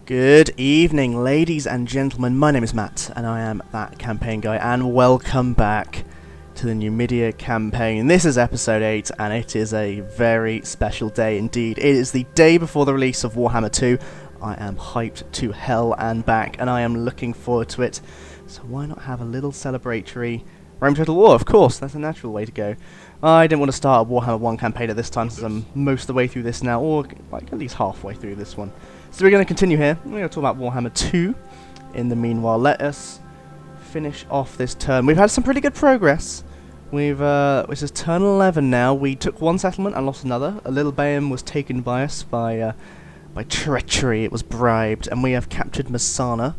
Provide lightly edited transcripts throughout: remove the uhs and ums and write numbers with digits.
Good evening, ladies and gentlemen. My name is Matt, and I am that campaign guy, and welcome back to the Numidia campaign. This is episode 8, and it is a very special day indeed. It is the day before the release of Warhammer 2. I am hyped to hell and back, and I am looking forward to it. So why not have a little celebratory Rome Total War? Of course, that's a natural way to go. I didn't want to start a Warhammer 1 campaign at this time, since I'm most of the way through this now, or like at least halfway through this one. So we're going to continue here. We're going to talk about Warhammer 2. In the meanwhile, let us finish off this turn. We've had some pretty good progress. This is turn 11 now. We took one settlement and lost another. A little Bayam was taken by us by treachery. It was bribed, and we have captured Masana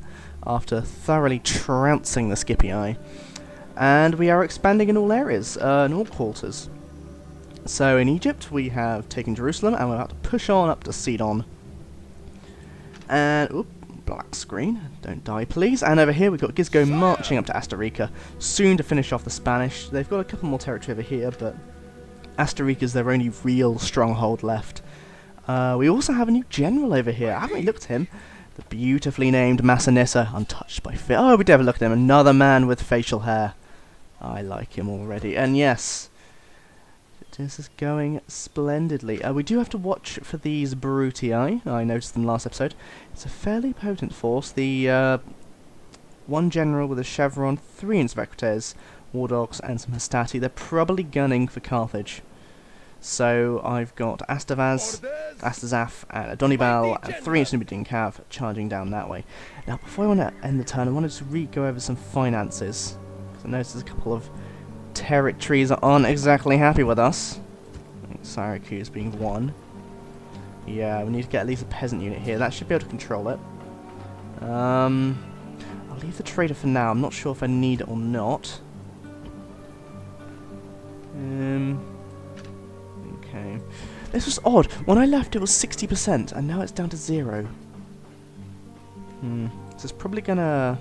after thoroughly trouncing the Scipii. And we are expanding in all areas, in all quarters. So in Egypt, we have taken Jerusalem, and we're about to push on up to Sidon. And, oop, black screen, don't die please. And over here we've got Gisco marching up to Asturica, soon to finish off the Spanish. They've got a couple more territory over here, but Asturica's their only real stronghold left. We also have a new general over here. I haven't really looked at him. The beautifully named Massinissa, untouched by fear. Oh, we never looked at him. Another man with facial hair. I like him already. And yes, this is going splendidly. We do have to watch for these Brutii. I noticed them last episode. It's a fairly potent force. The one general with a chevron, 3 inspectors, war dogs, and some hastati. They're probably gunning for Carthage. So I've got Astavaz, Astazaf, and Adonibal, and 3 Numidian cav charging down that way. Now, before I want to end the turn, I wanted to go over some finances. Because I noticed there's a couple of territories that aren't exactly happy with us. I think Syracuse being one. Yeah, we need to get at least a peasant unit here. That should be able to control it. I'll leave the trader for now. I'm not sure if I need it or not. Okay. This was odd. When I left it was 60%, and now it's down to 0. So it's probably gonna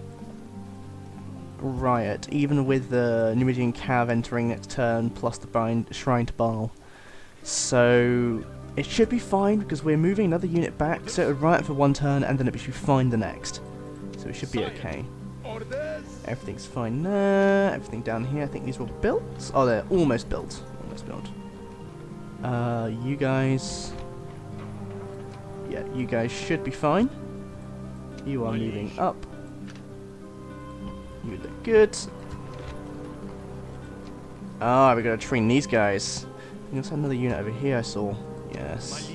riot, even with the Numidian cav entering next turn, plus the Shrine to Baal. So it should be fine, because we're moving another unit back, so it would riot for one turn, and then it should be fine the next. So it should be okay. Everything's fine there. Everything down here, I think these were built. Oh, they're almost built. Almost built. You guys... Yeah, you guys should be fine. You are moving up. You look good. Ah, we're going to train these guys. We also have another unit over here I saw. Yes.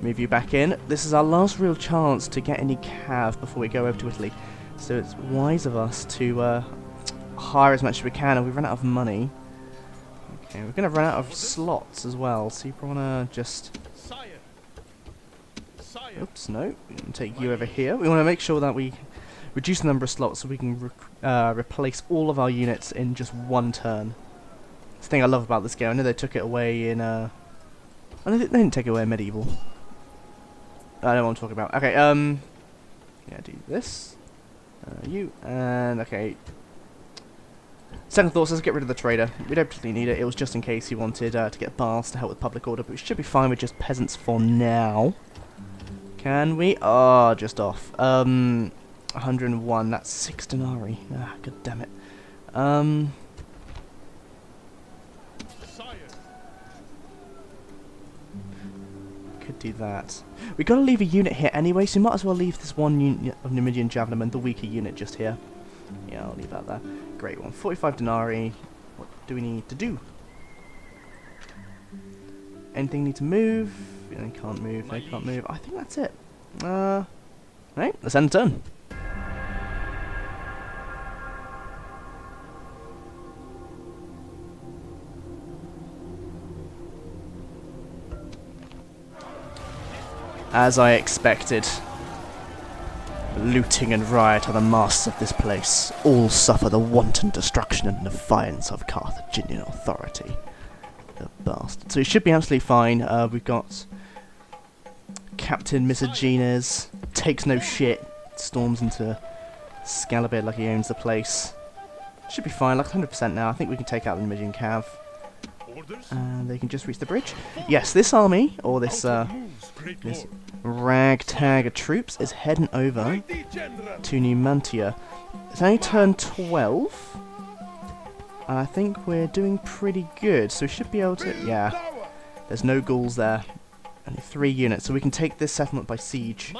Move you back in. This is our last real chance to get any cav before we go over to Italy. So it's wise of us to hire as much as we can, and we've run out of money. Okay, we're going to run out of slots as well, so you probably want to just... Oops, no. We can take you over here. We want to make sure that we reduce the number of slots so we can replace all of our units in just one turn. That's the thing I love about this game. I know they took it away in... I know they didn't take it away in Medieval. I don't know what I'm talking about. Okay, yeah, do this. You, and okay. Second thoughts, let's get rid of the trader. We don't particularly need it. It was just in case he wanted to get Bars to help with public order, but we should be fine with just peasants for now. Can we? Oh, just off. 101, that's 6 denarii. Ah, god damn it. Could do that. We got to leave a unit here anyway, so we might as well leave this one unit of Numidian Javelin, the weaker unit, just here. Yeah, I'll leave that there. Great one. 45 denarii. What do we need to do? Anything need to move? They can't move. They can't move. I think that's it. Right, let's end the turn. As I expected. Looting and riot are the masters of this place. All suffer the wanton destruction and defiance of Carthaginian authority. The bastard. So it should be absolutely fine. We've got Captain Misogines, takes no shit, storms into Scalabed like he owns the place. Should be fine, like 100% now. I think we can take out the Numidian cav. And they can just reach the bridge. Yes, this army, or this ragtag of troops is heading over to Numidia. It's only turn 12, and I think we're doing pretty good, so we should be able to... Yeah, there's no ghouls there. Only 3 units, so we can take this settlement by siege.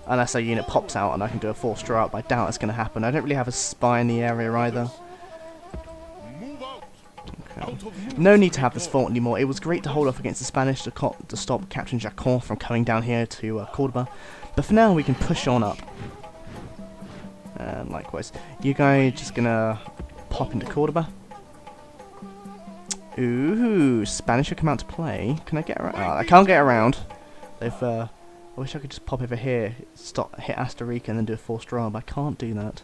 Unless a unit pops out and I can do a forced draw up, I doubt it's going to happen. I don't really have a spy in the area either. Okay. No need to have this fort anymore. It was great to hold off against the Spanish to stop Captain Jacquin from coming down here to Cordoba. But for now, we can push on up. And likewise, you guys just going to pop into Cordoba. Ooh, Spanish have come out to play. Can I get around? Oh, I can't get around. They've, I wish I could just pop over here, hit Asturica and then do a forced draw, but I can't do that.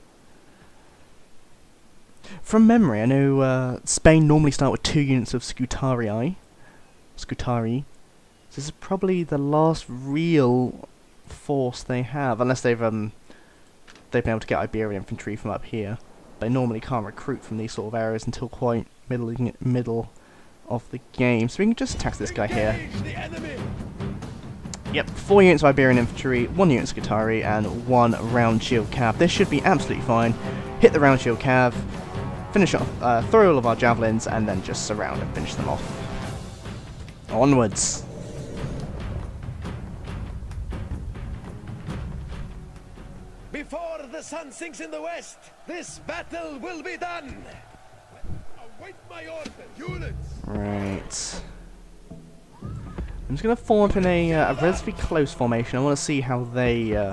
From memory, I know Spain normally start with 2 units of Scutari. So this is probably the last real force they have, unless they've been able to get Iberian infantry from up here. They normally can't recruit from these sort of areas until quite middle of the game. So we can just attack this guy here. Yep, 4 units of Iberian infantry, 1 unit of Scutari, and 1 round shield cav. This should be absolutely fine. Hit the round shield cav, finish off, throw all of our javelins, and then just surround and finish them off. Onwards. Before the sun sinks in the west, this battle will be done. Await my order, units. Right. I'm just going to form up in a relatively close formation. I want to see how they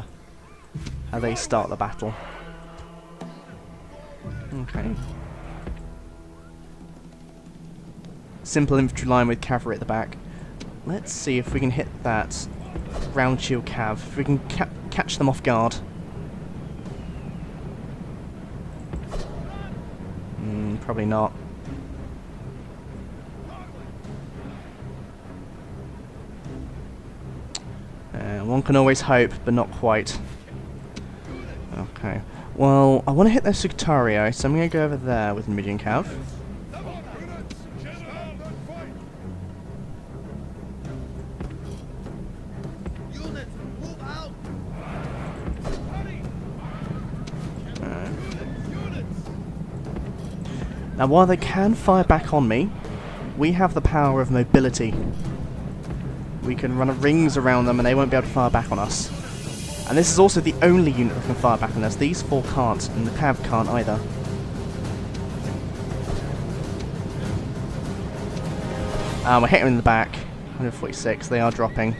start the battle. Okay. Simple infantry line with cavalry at the back. Let's see if we can hit that round shield cav. If we can catch them off guard. Probably not. One can always hope, but not quite. Okay. Well, I want to hit those Sectarii, so I'm going to go over there with Numidian Cav. Now, while they can fire back on me, we have the power of mobility. We can run rings around them and they won't be able to fire back on us. And this is also the only unit that can fire back on us. These 4 can't, and the Cav can't either. We're hitting them in the back. 146, they are dropping.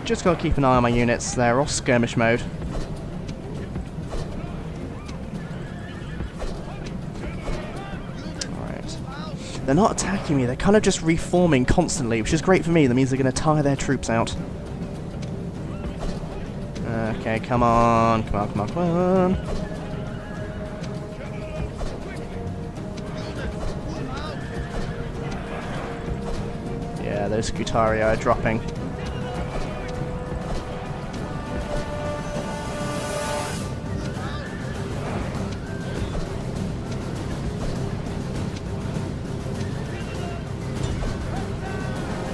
Just gotta keep an eye on my units, they're off skirmish mode. They're not attacking me, they're kind of just reforming constantly, which is great for me. That means they're going to tire their troops out. Okay, come on, come on, come on, come on. Yeah, those Scutarii are dropping.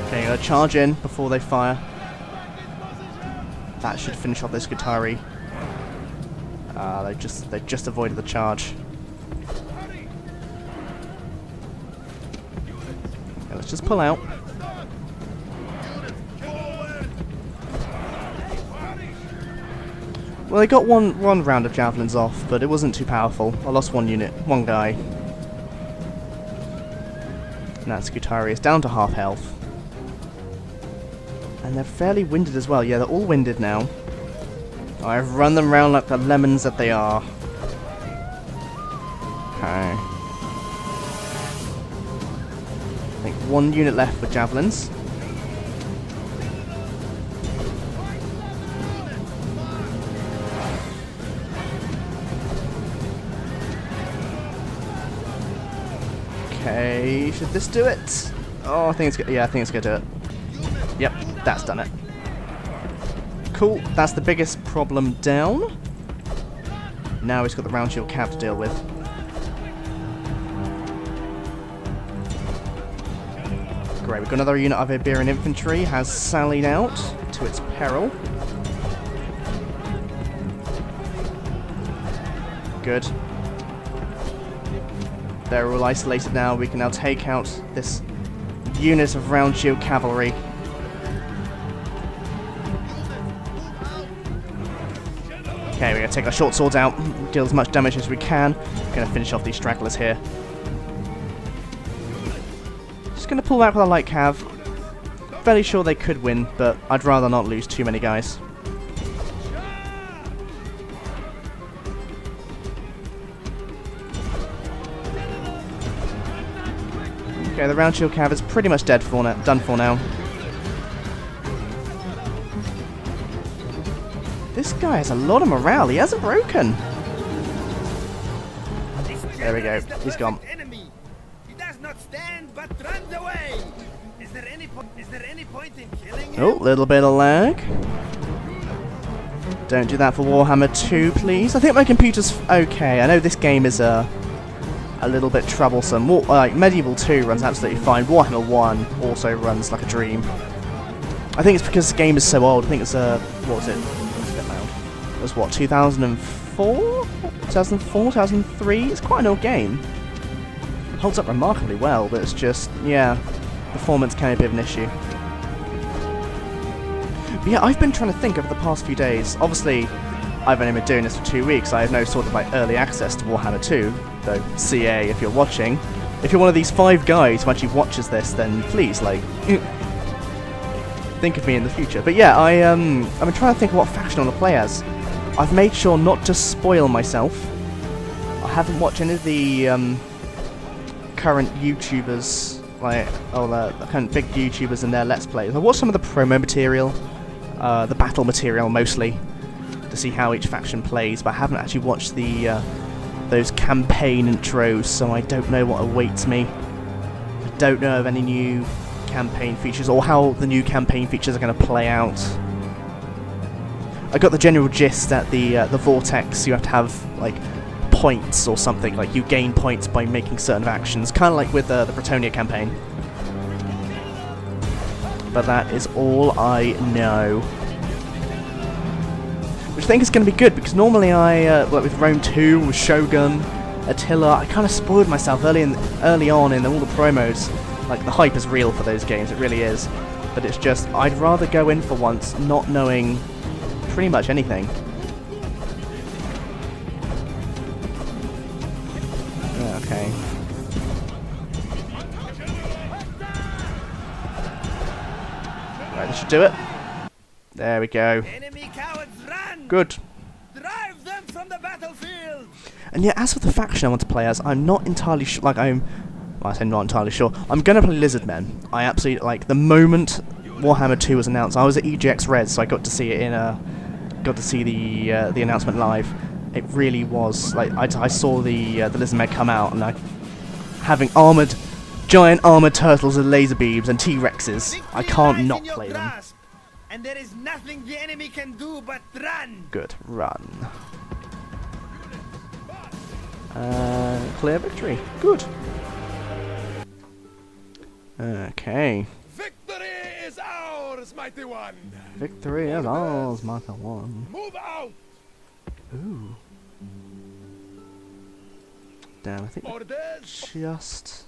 Okay, charge in before they fire. That should finish off those Scutarii. They just avoided the charge. Okay, let's just pull out. Well, they got one round of javelins off, but it wasn't too powerful. I lost 1 unit, 1 guy. And that Scutarii is down to half health. And they're fairly winded as well. Yeah, they're all winded now. I've run them round like the lemons that they are. Okay. I think 1 unit left with javelins. Okay, should this do it? Oh, I think it's gonna do it. Yep, that's done it. Cool, that's the biggest problem down. Now he's got the round shield cav to deal with. Great, we've got another unit of Iberian infantry has sallied out to its peril. Good. They're all isolated now. We can now take out this unit of round shield cavalry. Okay, we're going to take our short swords out, deal as much damage as we can. We're going to finish off these stragglers here. Just going to pull back with a light cav. Fairly sure they could win, but I'd rather not lose too many guys. Okay, the round shield cav is pretty much done for now. This guy has a lot of morale. He hasn't broken. There we go. He's gone. He does not stand but runs away. Is there any point in killing him? Oh, little bit of lag. Don't do that for Warhammer 2, please. I think my computer's okay. I know this game is a little bit troublesome. Like Medieval 2 runs absolutely fine. Warhammer 1 also runs like a dream. I think it's because the game is so old. I think it's what was it? It's a bit loud. It was what, 2004? 2004, 2003? It's quite an old game. It holds up remarkably well, but it's just, yeah, performance can be a bit of an issue. But yeah, I've been trying to think over the past few days. Obviously, I've only been doing this for 2 weeks. I have no sort of like early access to Warhammer 2. Though, CA, if you're watching, if you're one of these 5 guys who actually watches this, then please, like, think of me in the future. But yeah, I've been trying to think of what faction I want to play as. I've made sure not to spoil myself. I haven't watched any of the current YouTubers, like, the current big YouTubers and their Let's Plays. I watched some of the promo material, the battle material mostly, to see how each faction plays, but I haven't actually watched the those campaign intros, so I don't know what awaits me. I don't know of any new campaign features or how the new campaign features are going to play out. I got the general gist that the Vortex, you have to have like points or something, like you gain points by making certain actions, kind of like with the Bretonia campaign. But that is all I know. Which I think is going to be good, because normally I, like with Rome 2, with Shogun, Attila, I kind of spoiled myself early on in all the promos. Like, the hype is real for those games, it really is. But it's just, I'd rather go in for once not knowing pretty much anything. Okay. Right, this should do it. There we go. Enemy cowards run! Good. Drive them from the battlefield! And yeah, as for the faction I want to play as, I'm not entirely sure. Like, well, I say not entirely sure. I'm gonna play Lizardmen. I absolutely, like, the moment Warhammer 2 was announced, I was at EGX Red, so I got to see it got to see the announcement live. It really was like I saw the Lizardmen come out, and having giant armored turtles with laser beams and T-Rexes, I can't not play them. And there is nothing the enemy can do but run. Good, run. Clear victory. Good. Okay. Victory is ours, mighty one. Victory is ours, mighty one. Move out. Ooh. Damn, I think Orders. just.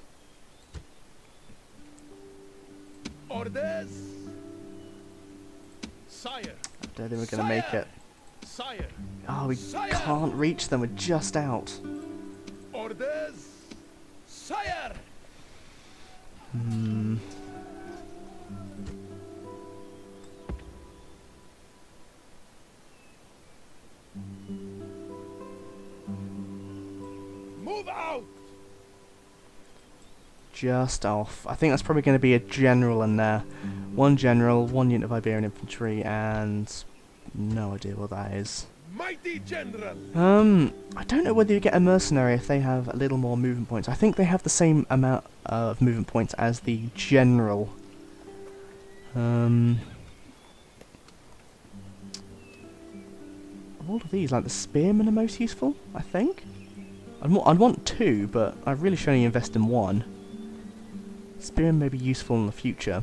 Orders. Sire. I don't think we're gonna make it. Sire. Oh, we can't reach them. We're just out. Orders. Sire. Hmm. Move out. Just off. I think that's probably going to be a general in there. One general, one unit of Iberian infantry, and no idea what that is. Mighty general. I don't know whether you get a mercenary if they have a little more movement points. I think they have the same amount of movement points as the general. Of all of these, like the spearmen are most useful, I think. I'd want 2, but I really should only invest in 1. Spearmen may be useful in the future,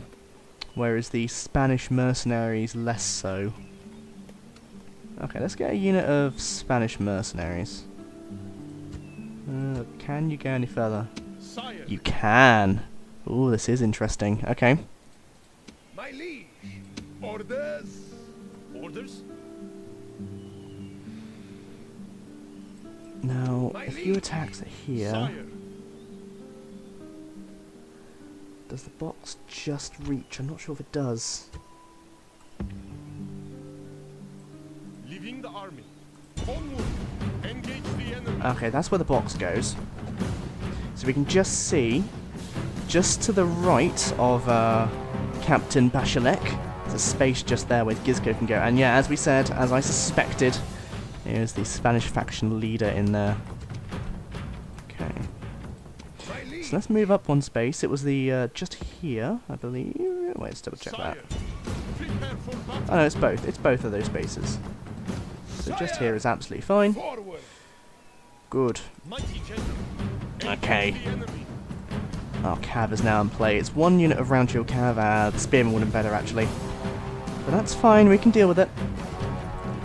whereas the Spanish mercenaries less so. Okay, let's get a unit of Spanish mercenaries. Can you go any further? Sire. You can! Ooh, this is interesting. Okay. My liege. Orders. Orders? Now, My a few liege. attacks are here. Sire. Does the box just reach? I'm not sure if it does. Leaving the army. Onward. Engage the enemy. Okay, that's where the box goes. So we can just see, just to the right of Captain Bachelec, there's a space just there where Gisco can go. And yeah, as we said, as I suspected, here's the Spanish faction leader in there. Okay. So let's move up one space. It was the, just here, I believe. Wait, let's double check that. Prepare for battle. Oh no, it's both. It's both of those spaces. So just here is absolutely fine. Forward. Good. Mighty general. Okay. Engage the enemy. Our cav is now in play. It's one unit of round shield cav. The spearmen would have been better actually. But that's fine, we can deal with it.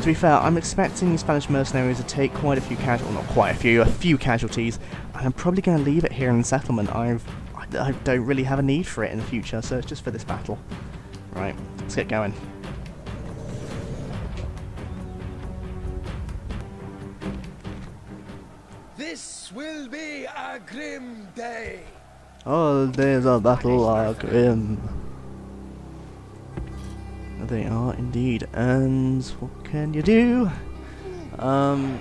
To be fair, I'm expecting the Spanish mercenaries to take quite a few a few casualties. And I'm probably going to leave it here in the settlement. I don't really have a need for it in the future, so it's just for this battle. Right, let's get going. This will be a grim day. All days of battle are grim. They are indeed, and what can you do? I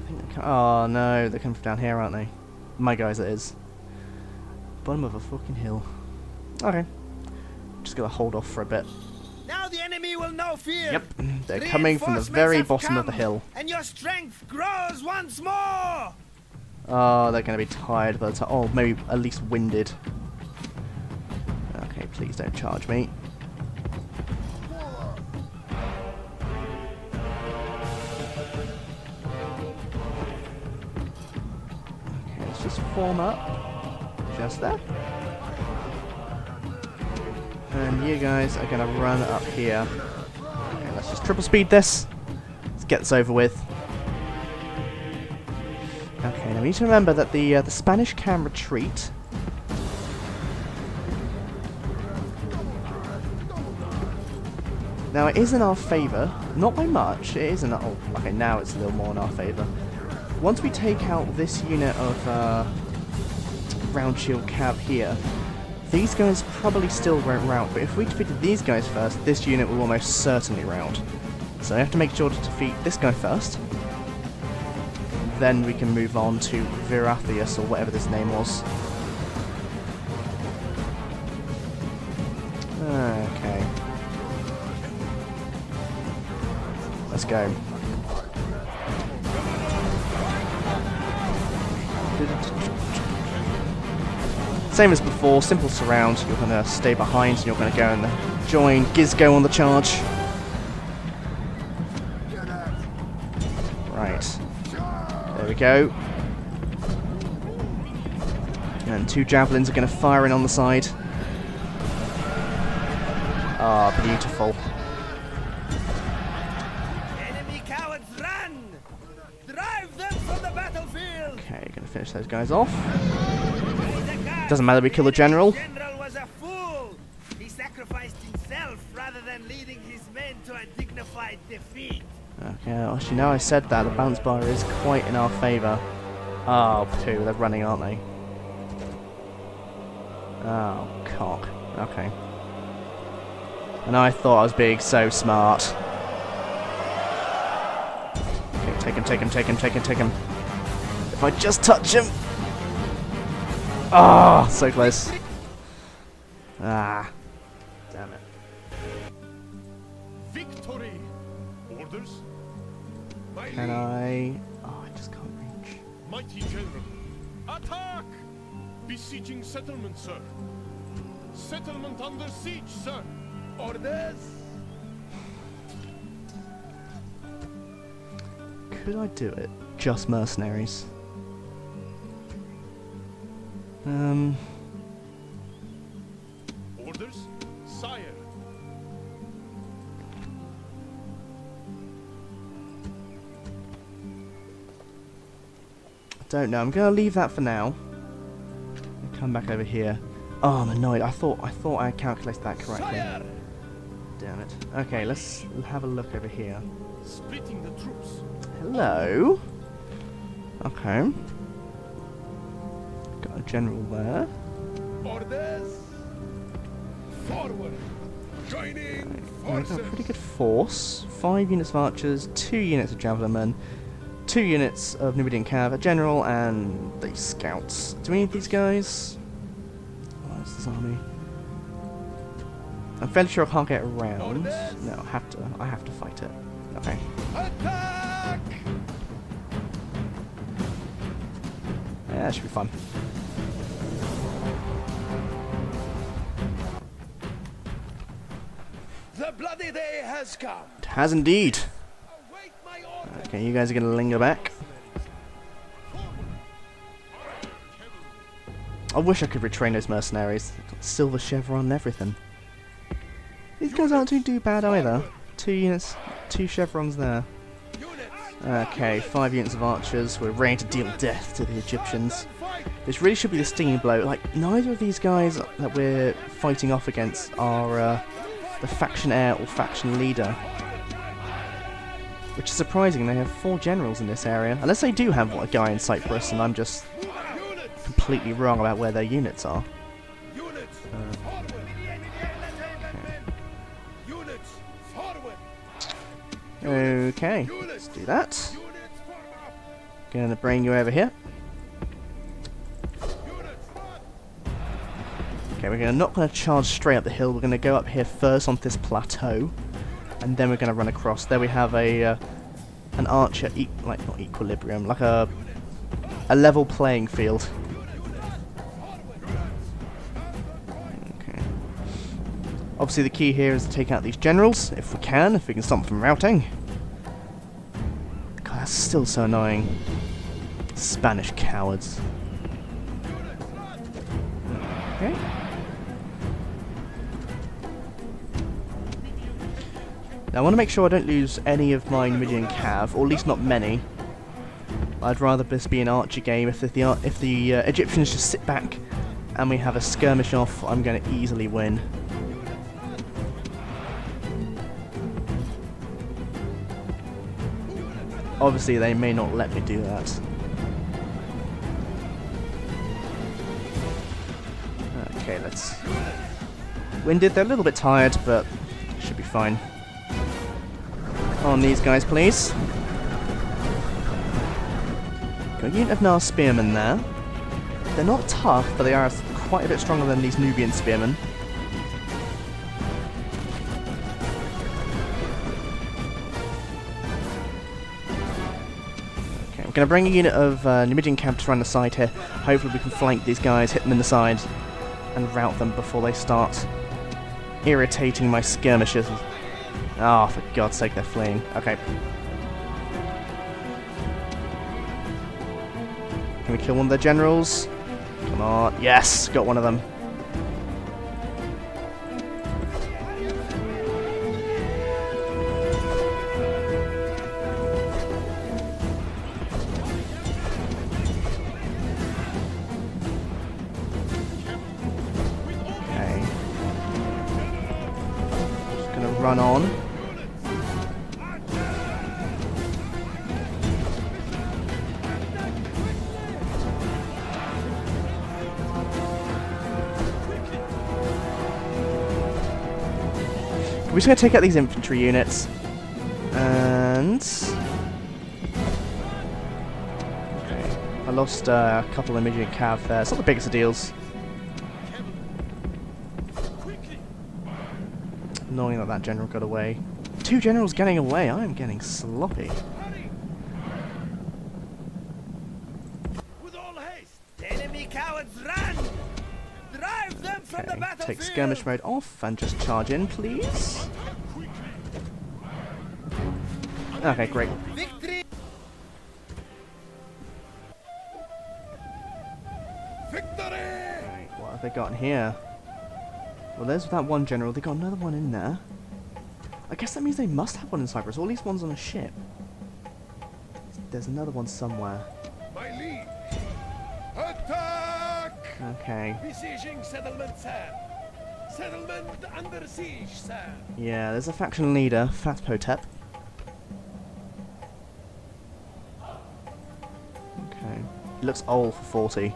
think they come. Oh no, they're coming from down here, aren't they? My guys, it is. Bottom of a fucking hill. Okay, just gotta hold off for a bit. Now the enemy will know fear. Yep, they're coming from the very bottom of the hill. And your strength grows once more. Oh, they're gonna be tired by the time. Oh, maybe at least winded. Okay, please don't charge me. Let's just form up, just there. And you guys are gonna run up here. Okay, let's just triple speed this. Let's get this over with. Okay, now we need to remember that the Spanish can retreat. Now it is in our favour, not by much. It is in our. Oh, okay, now it's a little more in our favour. Once we take out this unit of round shield cav here, these guys probably still won't rout, but if we defeated these guys first, this unit will almost certainly rout. So I have to make sure to defeat this guy first. Then we can move on to Virathius, or whatever this name was. Okay. Let's go. Same as before, simple surround. You're going to stay behind and you're going to go and join Gisco on the charge. Right. There we go. And 2 javelins are going to fire in on the side. Ah, beautiful. Enemy cowards run! Drive them from the battlefield! Okay, going to finish those guys off. The guard, Doesn't matter, we kill the general. general was a fool! He sacrificed himself rather than leading his men to a dignified defeat. Okay, actually now I said that, the bounce bar is quite in our favour. Oh, poo, they're running, aren't they? Oh, cock. Okay. And I thought I was being so smart. Okay, take him, take him, take him, take him, take him. If I just touch him! Ah, so close. Ah. Damn it. Victory. Orders. Can I... Oh, I just can't reach. Mighty general. Attack! Besieging settlement, sir. Settlement under siege, sir. Orders. Could I do it? Just mercenaries. Orders, sire. I don't know. I'm gonna leave that for now. And come back over here. Oh, I'm annoyed. I thought I calculated that correctly. Sire! Damn it. Okay, let's have a look over here. Splitting the troops. Hello. Okay. Got a general there. Orders. Forward. Joining We've got a forces. pretty good force. 5 units of archers, 2 units of javelinmen, 2 units of Numidian cav, a general, and the scouts. Do we need these guys? Where's this army? I'm fairly sure I can't get around. No, I have to fight it. Okay. Attack! Yeah, that should be fun. The bloody day has come. It has indeed. Await my order. Okay, you guys are gonna linger back. I wish I could retrain those mercenaries. Got silver chevron and everything. These guys aren't too bad either. 2 units, 2 chevrons there. Okay, 5 units of archers. We're ready to deal death to the Egyptians. This really should be the stinging blow. Like, neither of these guys that we're fighting off against are the faction heir or faction leader. Which is surprising. They have 4 generals in this area. Unless they do have a guy in Cyprus and I'm just completely wrong about where their units are. Units forward. Units forward. Okay, let's do that. Units form up. Gonna bring you over here. Units front. Okay, we're not going to charge straight up the hill. We're going to go up here first on this plateau, and then we're going to run across. There we have a an archer, like not equilibrium, like a level playing field. Okay. Obviously, the key here is to take out these generals if we can stop them from routing. God, that's still so annoying. Spanish cowards. Okay. Now I want to make sure I don't lose any of my Numidian cav, or at least not many. I'd rather this be an archer game. If the Egyptians just sit back and we have a skirmish off, I'm going to easily win. Obviously they may not let me do that. Okay, let's... Winded, they're a little bit tired, but should be fine. On these guys, please. Got a unit of Nar spearmen there. They're not tough, but they are quite a bit stronger than these Nubian spearmen. Okay, I'm going to bring a unit of Numidian camp to run the side here. Hopefully we can flank these guys, hit them in the side, and rout them before they start irritating my skirmishers. Oh, for God's sake, they're fleeing. Okay. Can we kill one of their generals? Come on. Yes! Got one of them. Okay. Just gonna run on. We're just going to take out these infantry units, and... Okay, I lost a couple of immediate cav there. It's not the biggest of deals. Annoying that that general got away. 2 generals getting away, I am getting sloppy. With all haste, the enemy cowards run! Drive them from the Okay, battlefield! take skirmish mode off and just charge in, please. Okay, great. Victory! Victory! Right, what have they got in here? Well, there's that one general. They got another one in there. I guess that means they must have one in Cyprus, or at least one's on a ship. There's another one somewhere. My liege! Attack! Okay. Besieging settlement, sir. Settlement under siege, sir. Yeah, there's a faction leader, Fatpotep. Okay. He looks old for 40.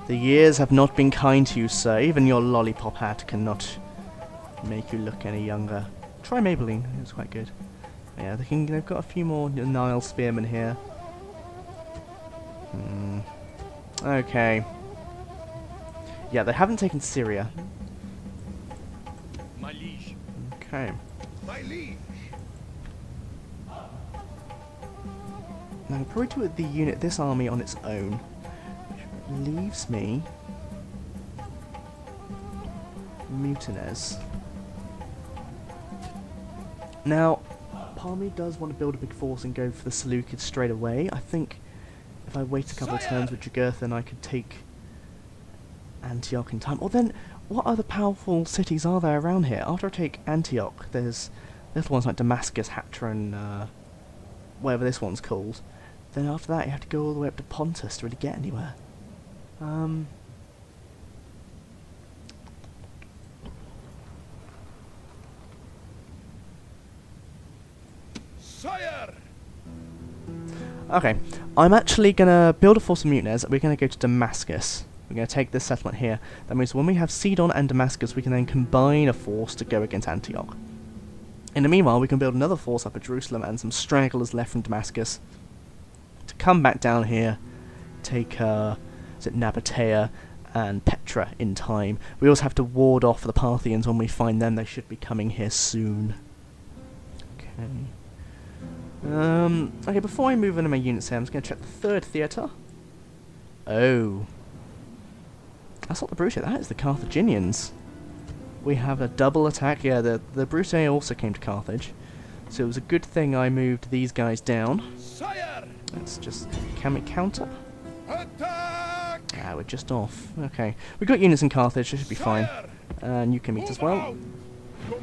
The years have not been kind to you, sir. Even your lollipop hat cannot make you look any younger. Try Maybelline, it was quite good. Yeah, they've got a few more Nile spearmen here. Okay. Yeah, they haven't taken Syria. My liege. Okay. My liege. Now, I'll probably do this army on its own. Which leaves me Muttines. Now, part of me does want to build a big force and go for the Seleucids straight away. I think if I wait a couple of turns with Jugurtha, I could take Antioch in time. Or then, what other powerful cities are there around here? After I take Antioch, there's little ones like Damascus, Hatra, and whatever this one's called. Then after that, you have to go all the way up to Pontus to really get anywhere. Sire! Okay, I'm actually going to build a force of Muttines. We're going to go to Damascus. We're going to take this settlement here. That means when we have Sidon and Damascus, we can then combine a force to go against Antioch. In the meanwhile, we can build another force up at Jerusalem and some stragglers left from Damascus to come back down here, take Nabatea and Petra in time. We also have to ward off the Parthians when we find them. They should be coming here soon. Okay. Okay, before I move into my units here, I'm just going to check the third theatre. Oh. That's not the Brute, that is the Carthaginians. We have a double attack. Yeah, the Brute also came to Carthage. So it was a good thing I moved these guys down. Sire! Let's just... Can we counter? Attack! Ah, we're just off. Okay. We've got units in Carthage, so it should be fine. And you can meet as well.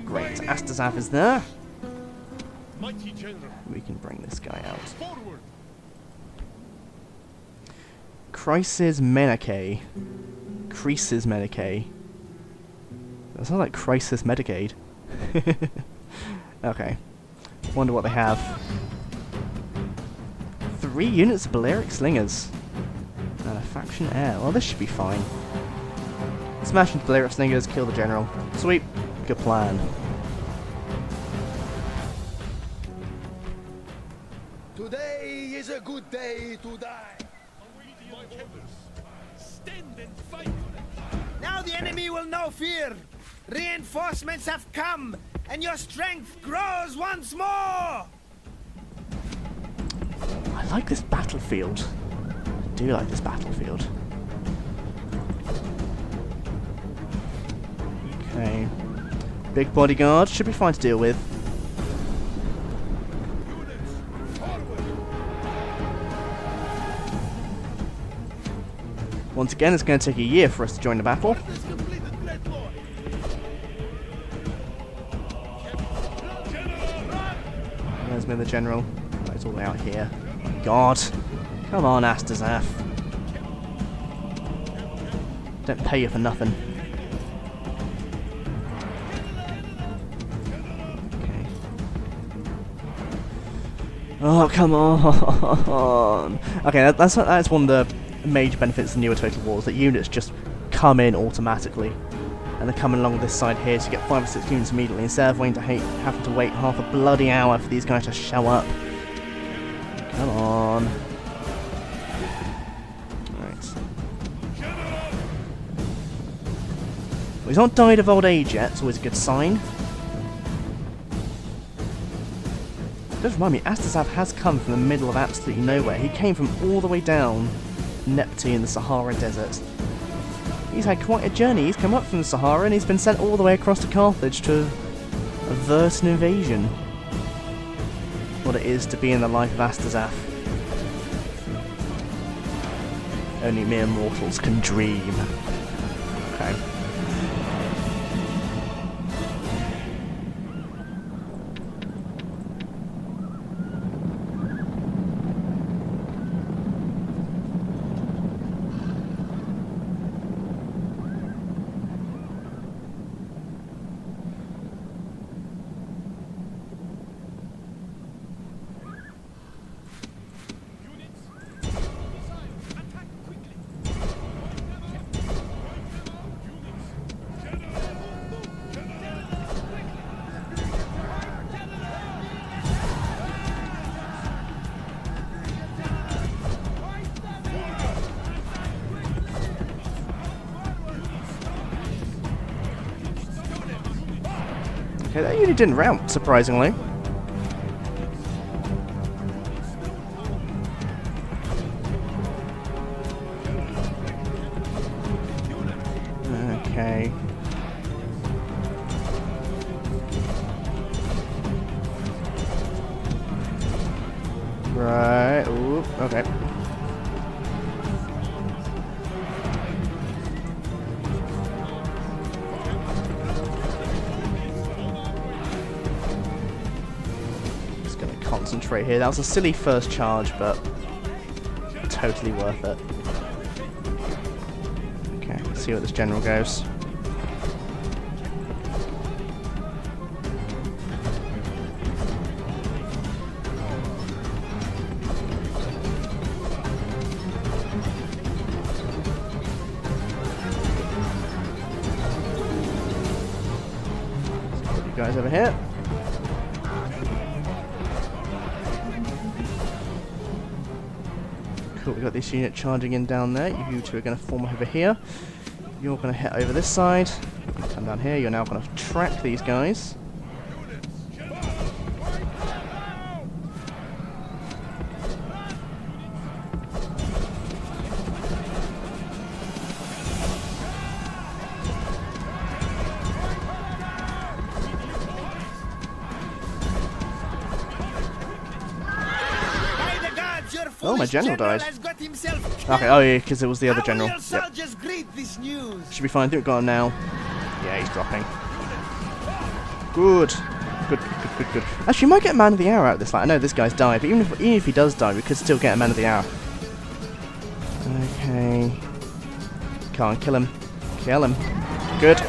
Great. Astazaf is there. Mighty general. We can bring this guy out. Forward. Crisis Menake. Crisis Medicaid. That sounds like Crisis Medicaid. Okay. Wonder what they have. 3 units of Balearic Slingers. And a faction heir. Well, this should be fine. Smash into Balearic Slingers, kill the general. Sweet. Good plan. Today is a good day to die. Stand and fight. Now the enemy will know fear. Reinforcements have come, and your strength grows once more. I like this battlefield. I do like this battlefield. Okay. Big bodyguard. Should be fine to deal with. Once again, it's going to take a year for us to join the battle. There's me the general. Oh, he's all the way out here. Oh my God. Come on, Astazaf. Don't pay you for nothing. Okay. Oh, come on. Okay, that's one of the major benefits of the newer Total Wars, that units just come in automatically. And they're coming along this side here, so you get 5 or 6 units immediately, instead of having to wait half a bloody hour for these guys to show up. Come on. Right. Well, he's not died of old age yet, it's always a good sign. Just remind me, Astazaf has come from the middle of absolutely nowhere. He came from all the way down Neptune in the Sahara Desert. He's had quite a journey. He's come up from the Sahara and he's been sent all the way across to Carthage to avert an invasion. What it is to be in the life of Astazaf. Only mere mortals can dream. Okay. Okay, that unit didn't rout, surprisingly. Okay. Right. Ooh, okay. Just gonna concentrate here. That was a silly first charge, but totally worth it. Okay, let's see where this general goes. Guys over here. Cool, we got this unit charging in down there. You two are going to form over here. You're going to head over this side. Come down here. You're now going to track these guys. Oh, my general died. Okay, oh yeah, because it was the other general. Yep. Should be fine. I think we've got him now. Yeah, he's dropping. Good. Good. Actually, we might get a man of the hour out of this fight. I know this guy's died, but even if he does die, we could still get a man of the hour. Okay. Can't kill him. Kill him. Good.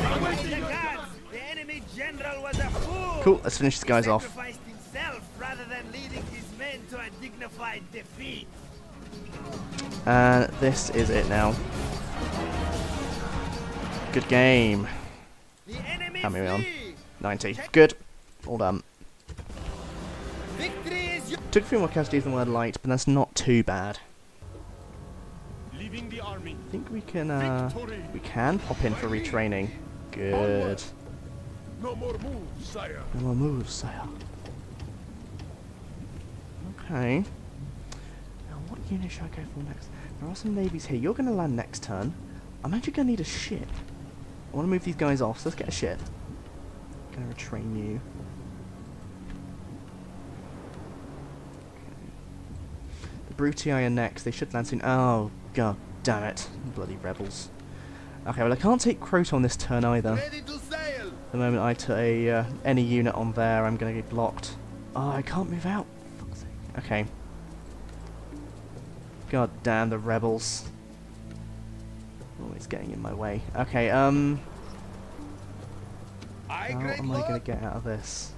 Cool, let's finish these guys off. And this is it now. Good game. How many are we on? 90. Good. All done. Took a few more casualties than the word light, but that's not too bad. I think we can pop in for retraining. Good. No more moves, sire. No more moves, sire. Okay. Now, what unit should I go for next? There are some navies here. You're going to land next turn. I'm actually going to need a ship. I want to move these guys off, so let's get a ship. I'm going to retrain you. Okay. The Brutii are next. They should land soon. Oh, god damn it. Bloody rebels. Okay, well I can't take Croton this turn either. The moment I put any unit on there, I'm going to get blocked. Oh, I can't move out. Fuck's sake. Okay. God damn the rebels. Always getting in my way. Okay, how am I going to get out of this?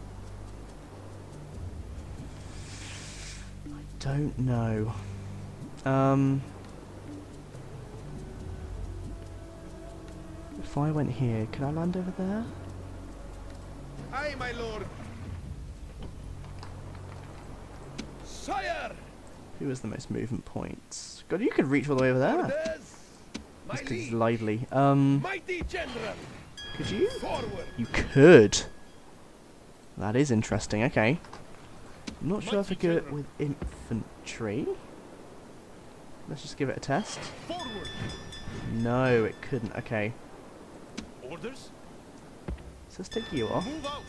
I don't know. If I went here, could I land over there? Aye, my lord. Sire! Who has the most movement points? God, you could reach all the way over there. Just because he's lively. Mighty general. Could you? Forward. You could. That is interesting. Okay. I'm not sure if I could with infantry. Let's just give it a test. Forward. No, it couldn't. Okay. Orders. So let's take you off. Move out.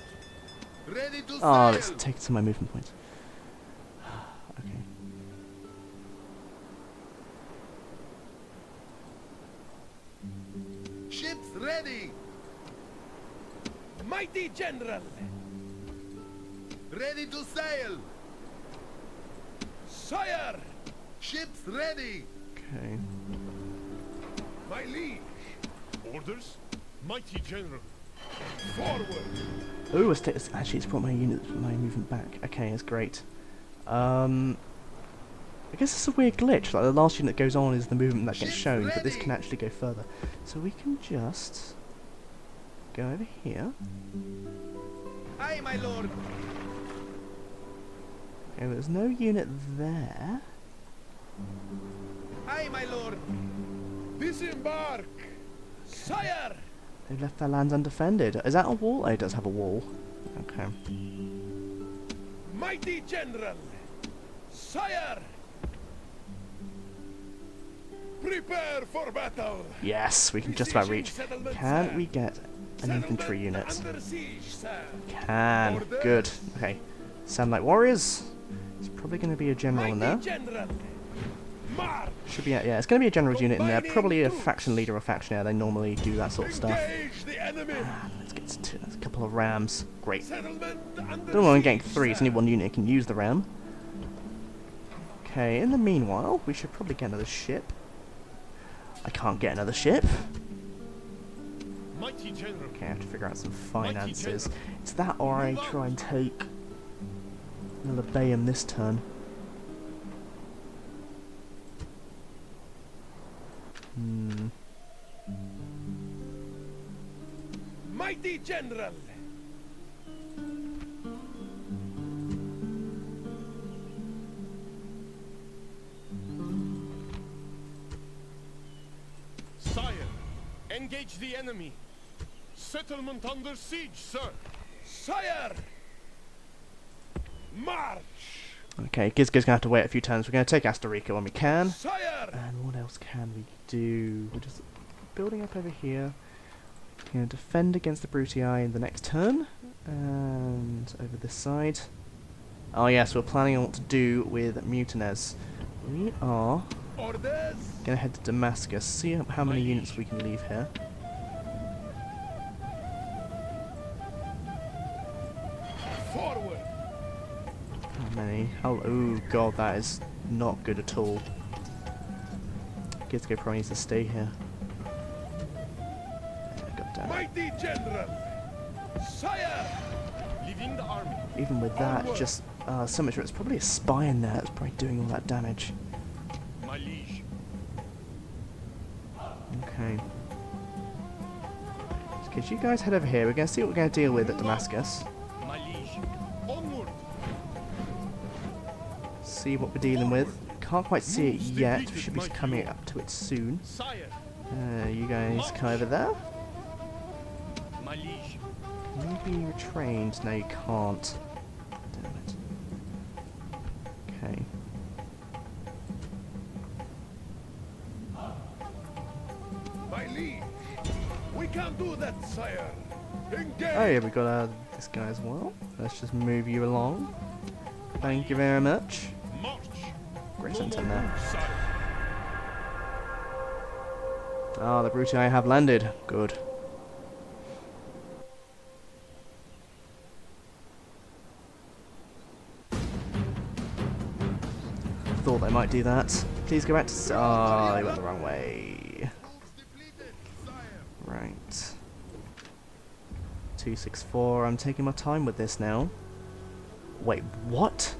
Ready to Oh, let's take some of my movement points. Okay. Ships ready. Mighty general. Ready to sail. Sire. Ships ready. Okay. My liege. Orders. Mighty general. Forward. Ooh, actually, it's brought my movement back. Okay, that's great. I guess it's a weird glitch. Like the last unit that goes on is the movement that gets shown, but this can actually go further. So we can just go over here. Aye, my lord. Okay, there's no unit there. Aye, my lord. Disembark. Sire. They've left their lands undefended. Is that a wall? Oh, it does have a wall. Okay. Mighty general, sire, prepare for battle. Yes, we can just about reach. Can we get an infantry unit? Under siege, sir. Can. Good. Okay. Sound like warriors. It's probably going to be a general in there. Mighty general, march. Should be. Yeah, it's going to be a general's unit in there. Probably a faction leader or faction. Yeah, they normally do that sort of stuff. Engage the enemy. Let's get to a couple of rams. Great. Settlement under Don't want to siege, get 3. It's only one unit can use the ram. Okay. In the meanwhile, we should probably get another ship. I can't get another ship. Mighty general. Okay, I have to figure out some finances. It's that or I try and take Bayham this turn. Mighty general. Sire, engage the enemy. Settlement under siege, sir. Sire, march. Okay, Gisco's gonna have to wait a few turns. We're gonna take Asturica when we can. Sire, And what else can we do? We're just building up over here. We're gonna defend against the Brutii in the next turn. And over this side. Oh yes, we're planning on what to do with Muttines. We are orders. gonna head to Damascus, see how many units we can leave here. Forward. How many? Oh god, that is not good at all. Gisco probably needs to stay here. God damn. Mighty general. Sire, Leaving the army. Even with that, Onward. just so much. It's probably a spy in there that's probably doing all that damage. My liege. Okay. Okay, so you guys head over here. We're going to see what we're going to deal with at Damascus. My liege. Onward. See what we're dealing with. Can't quite see it yet. We should be coming up to it soon. Sire. You guys come over there. My liege. Can you be retrained? No, you can't. Damn it. Okay. my liege. We can't do that, sire. Engage. Oh yeah, we got this guy as well. Let's just move you along. Thank you very much. March. Great No sense more in there. moves, sire. Ah, the Brutii have landed. Good. Thought they might do that. Please go back to... Ah, they went the wrong way. Right. 264. I'm taking my time with this now. Wait, what?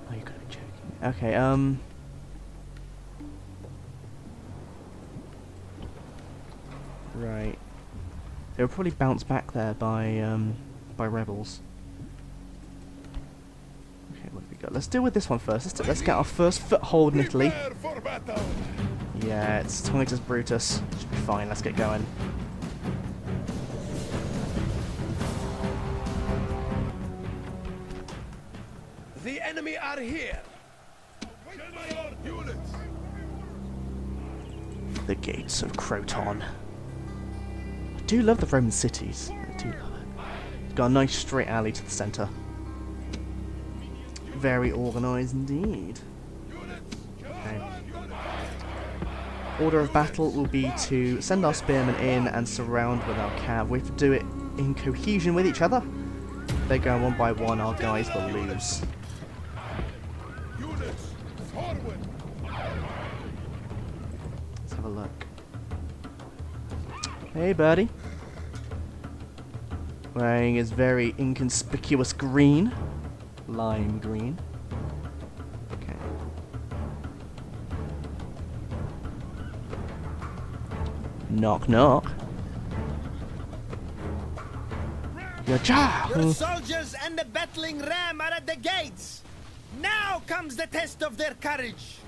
Oh, you gotta be joking. Okay, Right. They were probably bounced back there by rebels. Okay, what have we got? Let's deal with this one first. Let's get our first foothold in Italy. Prepare for battle. Yeah, it's Titus Brutus. Should be fine. Let's get going. The enemy are here. Wait my order. Units. The gates of Croton. I do love the Roman cities. I do love it. It's got a nice straight alley to the centre. Very organised indeed. Okay. Order of battle will be to send our spearmen in and surround with our cav. We have to do it in cohesion with each other. If they go one by one, our guys will lose. Units. Forward. Let's have a look. Hey, birdie. Wearing his very inconspicuous green. Lime green. Okay. Knock knock. Your Yaja! soldiers and the battling ram are at the gates. Now comes the test of their courage.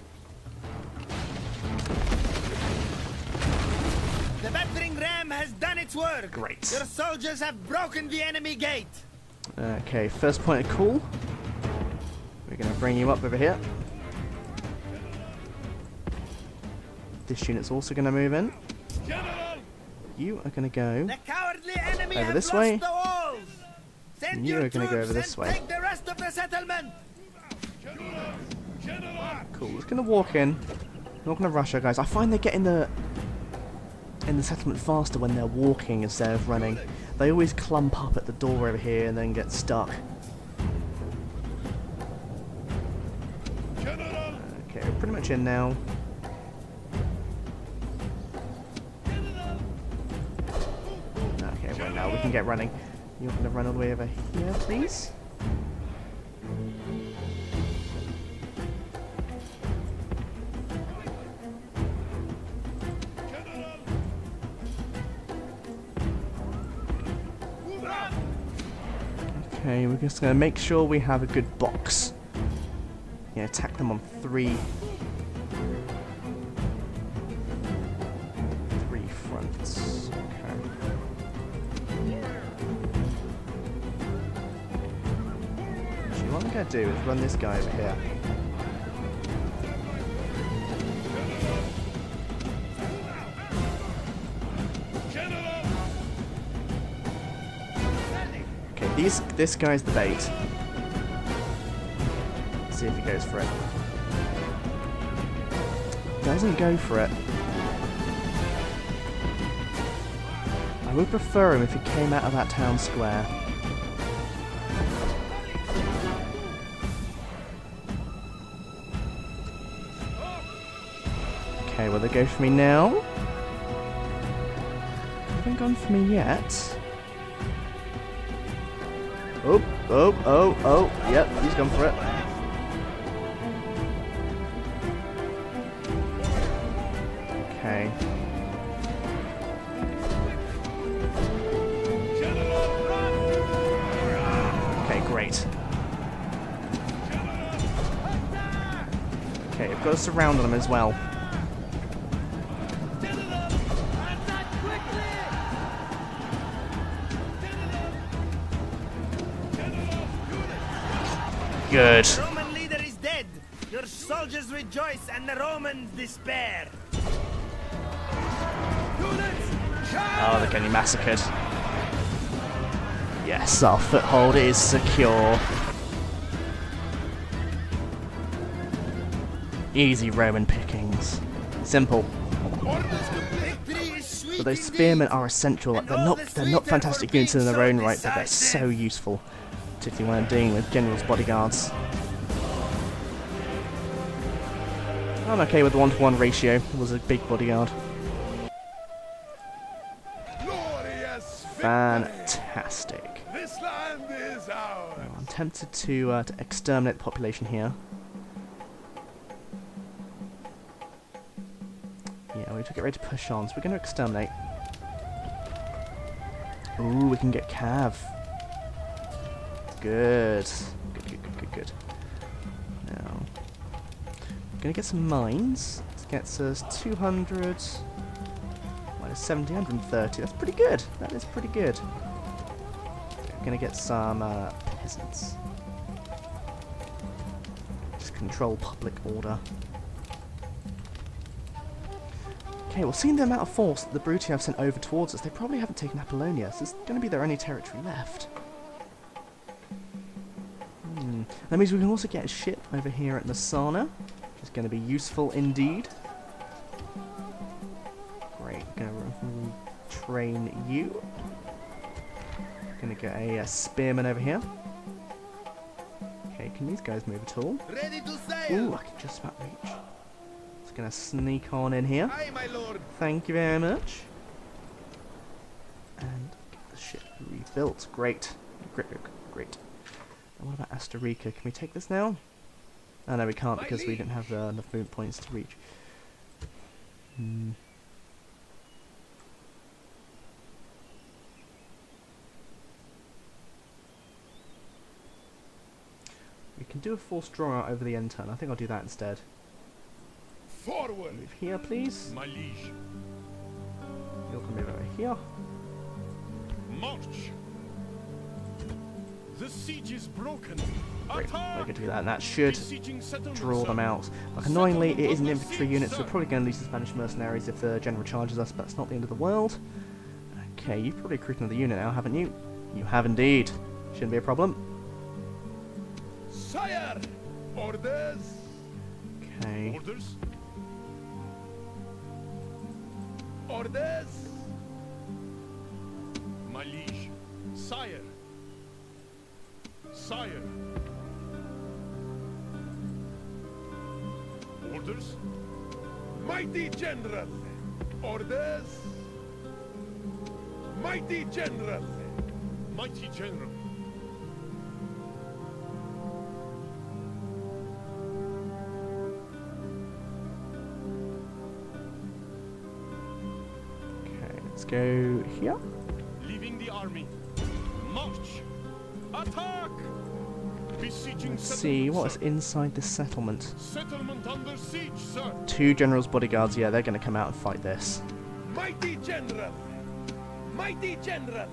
The The battering ram has done its work. Great. Your soldiers have broken the enemy gate. Okay, first point of call. We're going to bring you up over here. This unit's also going to move in. You are going to go The cowardly enemy over have this lost way. the walls. Send And you your are going to go troops over this and way. take the rest of the settlement. Cool. We're going to walk in. Not going to rush our guys. I find they get in the settlement faster when they're walking instead of running. They always clump up at the door over here and then get stuck. Okay, we're pretty much in now. Okay, well now we can get running. You're going to run all the way over here, please? Okay, we're just going to make sure we have a good box. Yeah, attack them on three fronts. Okay. Actually, what I'm going to do is run this guy over here. Okay, this guy's the bait. Let's see if he goes for it. Doesn't go for it. I would prefer him if he came out of that town square. Okay, will they go for me now? They haven't gone for me yet. Oh, yep, he's gone for it. Okay. Okay, great. Okay, I've got to surround them as well. Good. The Roman leader is dead. Your soldiers rejoice and the Romans despair. Oh, they're getting massacred. Yes, our foothold is secure. Easy Roman pickings. Simple. Victory is sweet But those indeed. spearmen are essential. Like, And they're all not the they're not sweeter fantastic for units in being their own so right, but they're so decisive. useful. Particularly when I'm dealing with generals' bodyguards. I'm okay with the 1-to-1 ratio. It was a big bodyguard. Glorious victory! Fantastic. This land is ours. I'm tempted to exterminate the population here. Yeah, we have to get ready to push on, so we're going to exterminate. Ooh, we can get Cav. Good. Good. Now, we're going to get some mines. This gets us 200... minus 70, 130. That's pretty good. That is pretty good. We're going to get some peasants. Just control public order. Okay, well, seeing the amount of force that the Brutii have sent over towards us, they probably haven't taken Apollonia, so it's going to be their only territory left. That means we can also get a ship over here at Messana, which is going to be useful indeed. Great, going to train you. Going to get a spearman over here. Okay, can these guys move at all? Ready to sail. Ooh, I can just about reach. Just going to sneak on in here. Aye, my lord. Thank you very much. And get the ship rebuilt. Great. Great. And what about Asturica? Can we take this now? Oh no, we can't because we didn't have enough movement points to reach. We can do a forced draw out over the end turn. I think I'll do that instead. Forward! Move here, please. My liege. You're Move over here. March. The siege is broken. Great, Attack! we can do that, and that should Besieging settlements, draw them sir. out. Like, annoyingly, it is an Settlement infantry under unit, so siege, we're probably going to lose the Spanish mercenaries if the general charges us, but that's not the end of the world. Okay, you've probably recruited another unit now, haven't you? You have indeed. Shouldn't be a problem. Sire! Orders! Okay. Orders. Orders! My liege. Sire. Sire. Orders. Mighty General! Orders! Mighty General! Mighty General. Okay, let's go here. Leaving the army. March. Attack! Besieging Let's see what is settlements, inside this settlement. sir. Settlement under siege, sir. 2 generals' bodyguards, yeah, they're going to come out and fight this. Mighty General! Mighty General!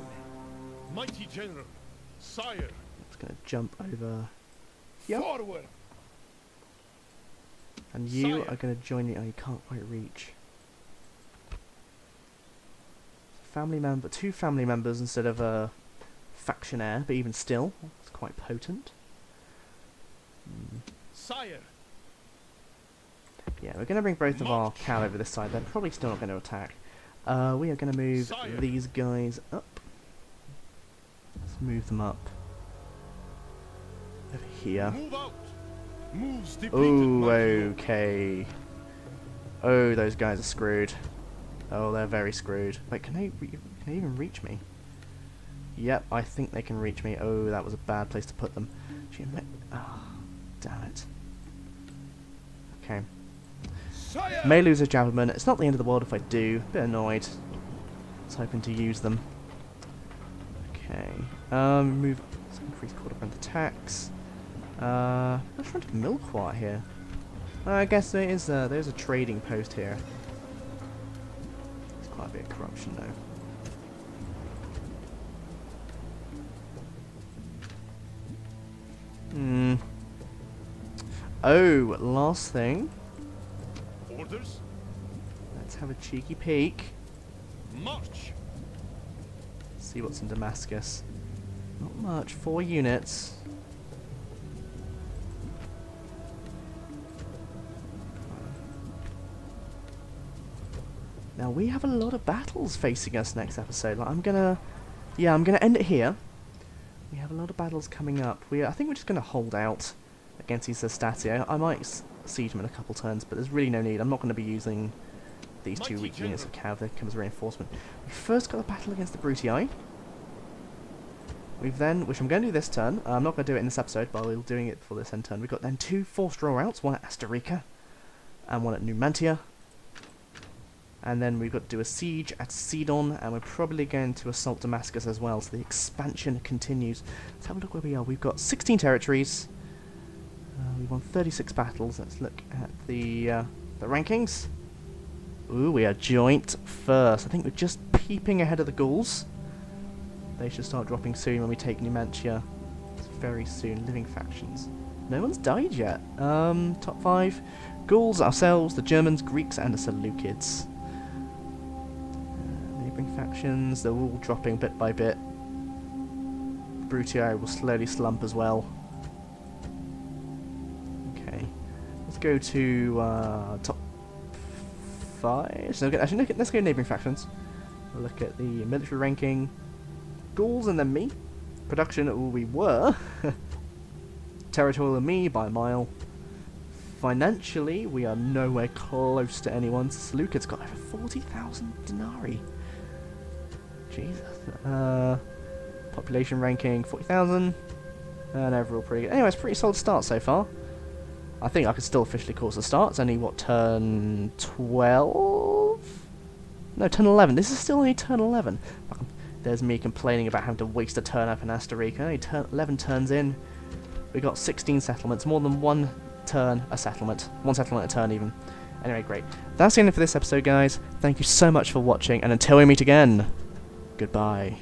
Mighty General. Sire. It's going to jump over. Yep. Forward! And you Sire. are going to join me. Oh, you can't quite reach. Family member, 2 family members instead of a factionaire, but even still, it's quite potent. Sire. Yeah, we're going to bring both of our March. cav over this side. They're probably still not going to attack. We are going to move Sire. these guys up. Let's move them up. Over here. Move out. Moves depleted. Oh, my lord. okay. Oh, those guys are screwed. Oh, they're very screwed. Wait, can they even reach me? Yep, I think they can reach me. Oh, that was a bad place to put them. Oh, damn it. Okay. Sire! May lose a javelin. It's not the end of the world if I do. Bit annoyed. I was hoping to use them. Okay. Move. Let's increase quarter point attacks. What's front of Milquart here? I guess there is there's a trading post here. There's quite a bit of corruption though. Oh, last thing. Orders. Let's have a cheeky peek. March. See what's in Damascus. Not much. 4 units. Now we have a lot of battles facing us next episode. Like, I'm gonna end it here. We have a lot of battles coming up. I think we're just gonna hold out against these Statio. I might siege them in a couple turns, but there's really no need. I'm not going to be using these 2 Mighty weak units of General. cav. They come as reinforcement. We first got a battle against the Brutii. We've then, which I'm going to do this turn. I'm not going to do it in this episode, but we'll be doing it for this end turn. We've got then 2 forced draw routes, one at Asturica and one at Numidia. And then we've got to do a siege at Sidon, and we're probably going to assault Damascus as well, so the expansion continues. Let's have a look where we are. We've got 16 territories. We've won 36 battles. Let's look at the rankings. Ooh, we are joint first. I think we're just peeping ahead of the Gauls. They should start dropping soon when we take Numantia. It's very soon. Living factions. No one's died yet. Top 5. Gauls, ourselves, the Germans, Greeks, and the Seleucids. Neighbouring factions, they're all dropping bit by bit. Brutii will slowly slump as well. Okay. Let's go to top 5. So actually, let's go neighbouring factions. We'll look at the military ranking. Gauls and then me. Production, we were. Territorial and me by a mile. Financially, we are nowhere close to anyone. Seleucid's got over 40,000 denarii. Jesus. Population ranking 40,000. And overall pretty good. Anyway, it's a pretty solid start so far. I think I could still officially call this a start. It's only, what, turn 12? No, turn 11. This is still only turn 11. There's me complaining about having to waste a turn up in Asturica. Only 11 turns in. We got 16 settlements. More than one turn a settlement. One settlement a turn even. Anyway, great. That's the end for this episode, guys. Thank you so much for watching, and until we meet again, goodbye.